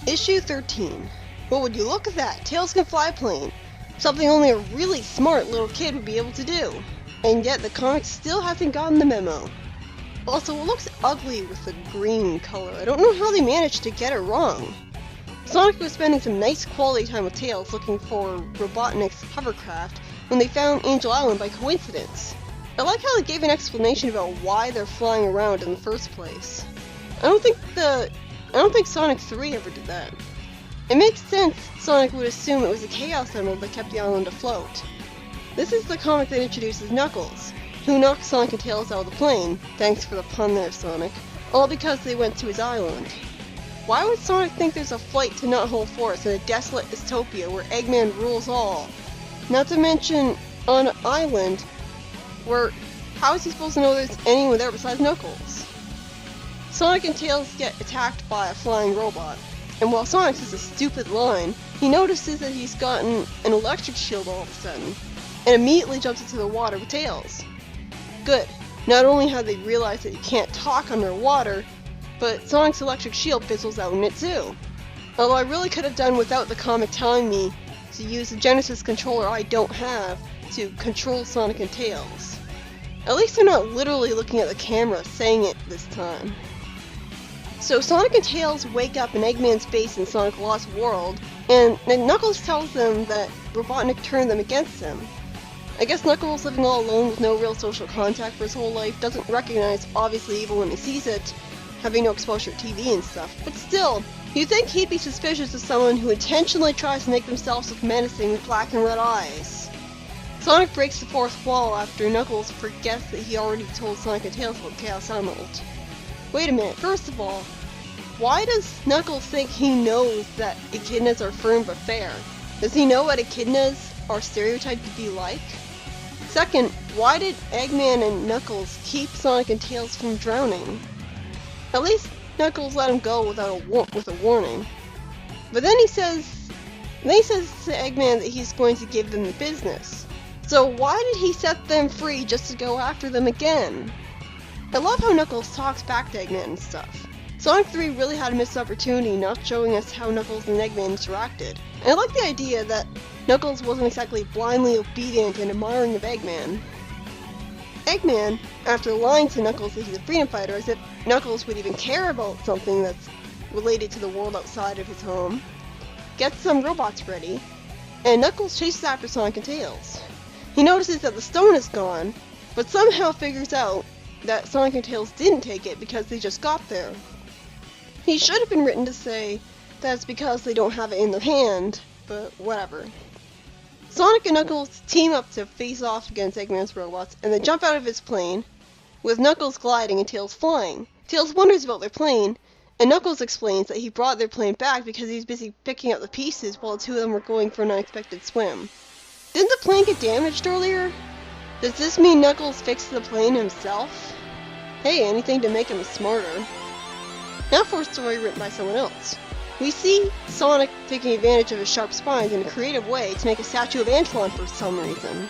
Issue 13. Well, would you look at that? Tails can fly a plane. Something only a really smart little kid would be able to do. And yet the comic still hasn't gotten the memo. Also, it looks ugly with the green color. I don't know how they managed to get it wrong. Sonic was spending some nice quality time with Tails looking for Robotnik's hovercraft when they found Angel Island by coincidence. I like how they gave an explanation about why they're flying around in the first place. I don't think Sonic 3 ever did that. It makes sense Sonic would assume it was a Chaos Emerald that kept the island afloat. This is the comic that introduces Knuckles, who knocked Sonic and Tails out of the plane, thanks for the pun there, Sonic, all because they went to his island. Why would Sonic think there's a flight to Nuthole Forest in a desolate dystopia where Eggman rules all? Not to mention, on an island where, how is he supposed to know there's anyone there besides Knuckles? Sonic and Tails get attacked by a flying robot, and while Sonic says a stupid line, he notices that he's gotten an electric shield all of a sudden, and immediately jumps into the water with Tails. Good. Not only have they realized that you can't talk underwater, but Sonic's electric shield fizzles out in it too. Although I really could have done without the comic telling me to use the Genesis controller I don't have to control Sonic and Tails. At least they're not literally looking at the camera saying it this time. So Sonic and Tails wake up in Eggman's base in Sonic Lost World, and Knuckles tells them that Robotnik turned them against him. I guess Knuckles, living all alone with no real social contact for his whole life, doesn't recognize obviously evil when he sees it, having no exposure to TV and stuff, but still, you'd think he'd be suspicious of someone who intentionally tries to make themselves look menacing with black and red eyes. Sonic breaks the fourth wall after Knuckles forgets that he already told Sonic and Tails about Chaos Emerald. Wait a minute, first of all, why does Knuckles think he knows that echidnas are firm but fair? Does he know what echidnas are stereotyped to be like? Second, why did Eggman and Knuckles keep Sonic and Tails from drowning? At least Knuckles let him go with a warning. But then he says to Eggman that he's going to give them the business. So why did he set them free just to go after them again? I love how Knuckles talks back to Eggman and stuff. Sonic 3 really had a missed opportunity not showing us how Knuckles and Eggman interacted. And I like the idea that Knuckles wasn't exactly blindly obedient and admiring of Eggman. Eggman, after lying to Knuckles that he's a freedom fighter as if Knuckles would even care about something that's related to the world outside of his home, gets some robots ready, and Knuckles chases after Sonic and Tails. He notices that the stone is gone, but somehow figures out that Sonic and Tails didn't take it because they just got there. He should have been written to say that's because they don't have it in their hand, but whatever. Sonic and Knuckles team up to face off against Eggman's robots, and they jump out of his plane, with Knuckles gliding and Tails flying. Tails wonders about their plane, and Knuckles explains that he brought their plane back because he was busy picking up the pieces while the two of them were going for an unexpected swim. Didn't the plane get damaged earlier? Does this mean Knuckles fixed the plane himself? Hey, anything to make him smarter. Now for a story written by someone else. We see Sonic taking advantage of his sharp spines in a creative way to make a statue of Antoine for some reason.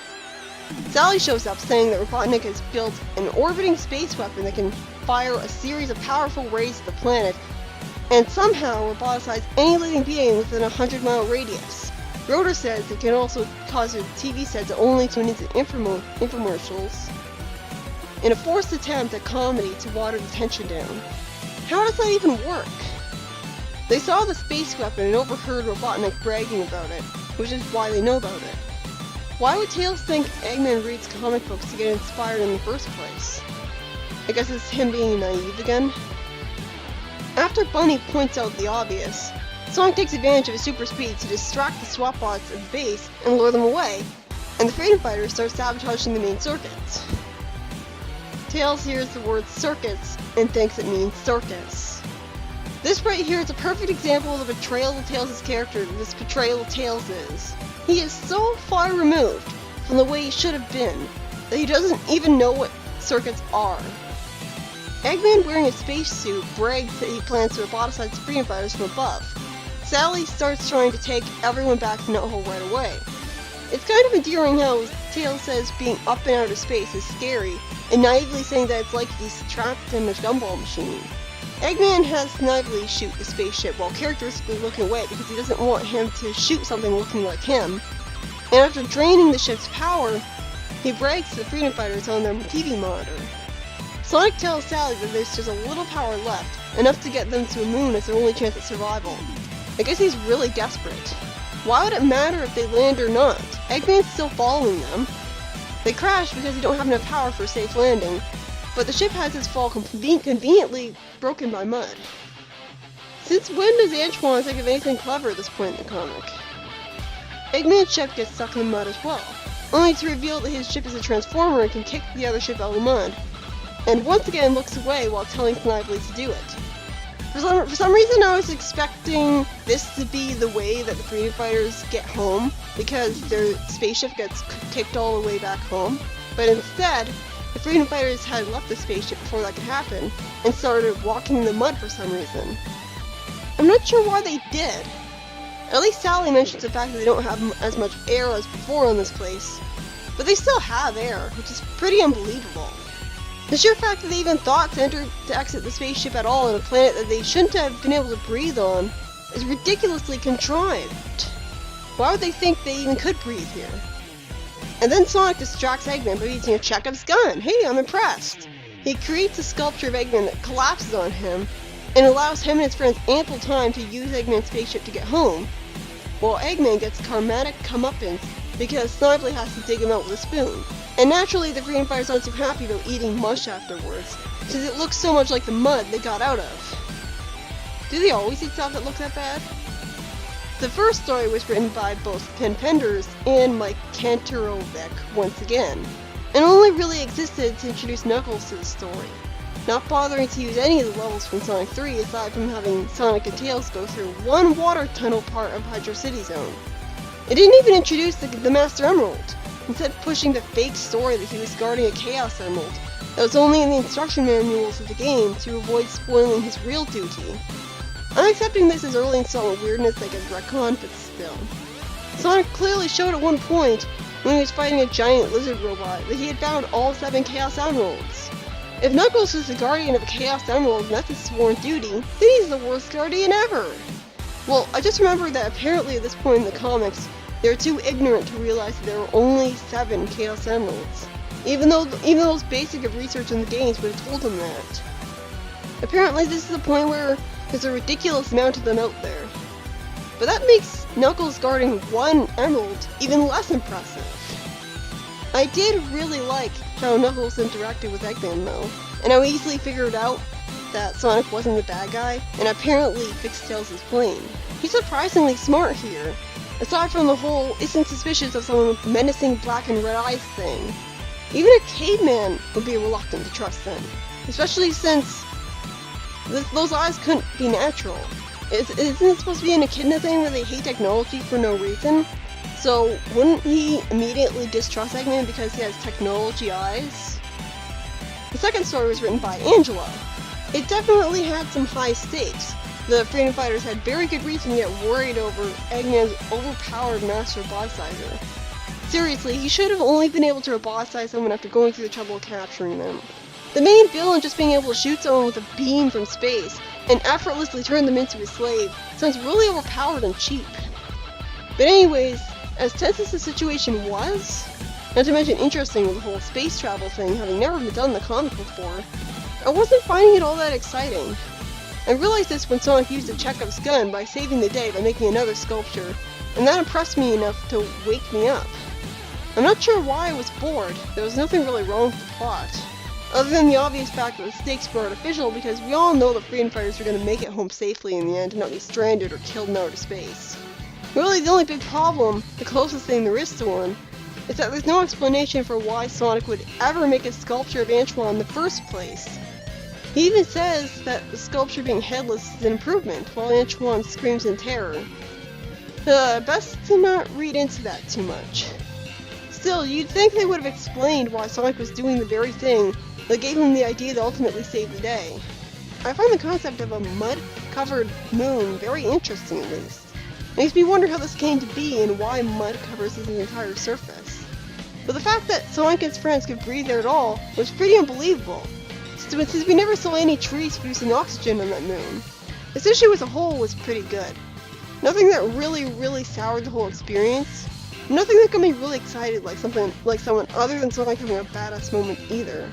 Sally shows up saying that Robotnik has built an orbiting space weapon that can fire a series of powerful rays at the planet and somehow roboticize any living being within a 100-mile radius. Rotor says it can also cause your TV set to only tune into infomercials in a forced attempt at comedy to water the tension down. How does that even work? They saw the space weapon and overheard Robotnik bragging about it, which is why they know about it. Why would Tails think Eggman reads comic books to get inspired in the first place? I guess it's him being naive again? After Bunny points out the obvious, Sonic takes advantage of his super speed to distract the SWAT bots at the base and lure them away, and the Freedom Fighters start sabotaging the main circuits. Tails hears the word circuits and thinks it means circus. This right here is a perfect example of the betrayal of Tails' character that this portrayal of Tails is. He is so far removed from the way he should have been that he doesn't even know what circuits are. Eggman, wearing a spacesuit, brags that he plans to roboticize the Freedom Fighters from above. Sally starts trying to take everyone back to Nuthole right away. It's kind of endearing how Tails says being up in outer space is scary, and naively saying that it's like he's trapped in a gumball machine. Eggman has Snively shoot the spaceship while characteristically looking away because he doesn't want him to shoot something looking like him. And after draining the ship's power, he brags to the freedom fighters on their TV monitor. Sonic tells Sally that there's just a little power left, enough to get them to the moon as their only chance at survival. I guess he's really desperate. Why would it matter if they land or not? Eggman's still following them. They crash because they don't have enough power for a safe landing, but the ship has its fall conveniently broken by mud. Since when does Antoine think of anything clever at this point in the comic? Eggman's ship gets stuck in the mud as well, only to reveal that his ship is a transformer and can kick the other ship out of the mud, and once again looks away while telling Snively to do it. For some reason I was expecting this to be the way that the freedom fighters get home, because their spaceship gets kicked all the way back home, but instead, the freedom fighters had left the spaceship before that could happen, and started walking in the mud for some reason. I'm not sure why they did. At least Sally mentions the fact that they don't have as much air as before on this place, but they still have air, which is pretty unbelievable. The sheer fact that they even thought to exit the spaceship at all on a planet that they shouldn't have been able to breathe on is ridiculously contrived. Why would they think they even could breathe here? And then Sonic distracts Eggman by using a Chekhov's gun. Hey, I'm impressed! He creates a sculpture of Eggman that collapses on him, and allows him and his friends ample time to use Eggman's spaceship to get home, while Eggman gets karmatic comeuppance because Snively has to dig him out with a spoon. And naturally, the freedom fighters aren't too happy about eating mush afterwards, since it looks so much like the mud they got out of. Do they always eat stuff that looks that bad? The first story was written by both Ken Penders and Mike Kantarovic once again, and only really existed to introduce Knuckles to the story, not bothering to use any of the levels from Sonic 3 aside from having Sonic and Tails go through one water tunnel part of Hydro City Zone. It didn't even introduce the Master Emerald, instead pushing the fake story that he was guarding a Chaos Emerald that was only in the instruction manuals of the game to avoid spoiling his real duty. I'm accepting this as early installment weirdness like a retcon, but still. Sonic clearly showed at one point, when he was fighting a giant lizard robot, that he had found all 7 Chaos Emeralds. If Knuckles is the guardian of a Chaos Emerald and that's his sworn duty, then he's the worst guardian ever! Well, I just remembered that apparently at this point in the comics, they were too ignorant to realize that there were only 7 Chaos Emeralds, even though those basic of research in the games would have told them that. Apparently this is the point where there's a ridiculous amount of them out there. But that makes Knuckles guarding 1 emerald even less impressive. I did really like how Knuckles interacted with Eggman though, and how he easily figured out that Sonic wasn't the bad guy, and apparently fixed Tails' plane. He's surprisingly smart here, aside from the whole isn't suspicious of someone with menacing black and red eyes thing. Even a caveman would be reluctant to trust them, especially since those eyes couldn't be natural. Isn't it supposed to be an echidna thing where they hate technology for no reason? So wouldn't he immediately distrust Eggman because he has technology eyes? The second story was written by Angela. It definitely had some high stakes. The freedom fighters had very good reason to get worried over Eggman's overpowered master roboticizer. Seriously, he should have only been able to roboticize someone after going through the trouble of capturing them. The main villain just being able to shoot someone with a beam from space and effortlessly turn them into a slave sounds really overpowered and cheap. But anyways, as tense as the situation was, not to mention interesting with the whole space travel thing having never been done in the comic before, I wasn't finding it all that exciting. I realized this when Sonic used a Chekhov's gun by saving the day by making another sculpture, and that impressed me enough to wake me up. I'm not sure why I was bored. There was nothing really wrong with the plot, other than the obvious fact that the stakes were artificial because we all know that freedom fighters are going to make it home safely in the end and not be stranded or killed in outer space. Really, the only big problem, the closest thing there is to one, is that there's no explanation for why Sonic would ever make a sculpture of Antoine in the first place. He even says that the sculpture being headless is an improvement, while Antoine screams in terror. Best to not read into that too much. Still, you'd think they would have explained why Sonic was doing the very thing that gave him the idea to ultimately save the day. I find the concept of a mud-covered moon very interesting at least. It makes me wonder how this came to be and why mud covers his entire surface. But the fact that Sonic and his friends could breathe there at all was pretty unbelievable. since we never saw any trees producing oxygen on that moon. This issue as a whole was pretty good. Nothing that really soured the whole experience. Nothing that got me really excited like someone other than someone having a badass moment either.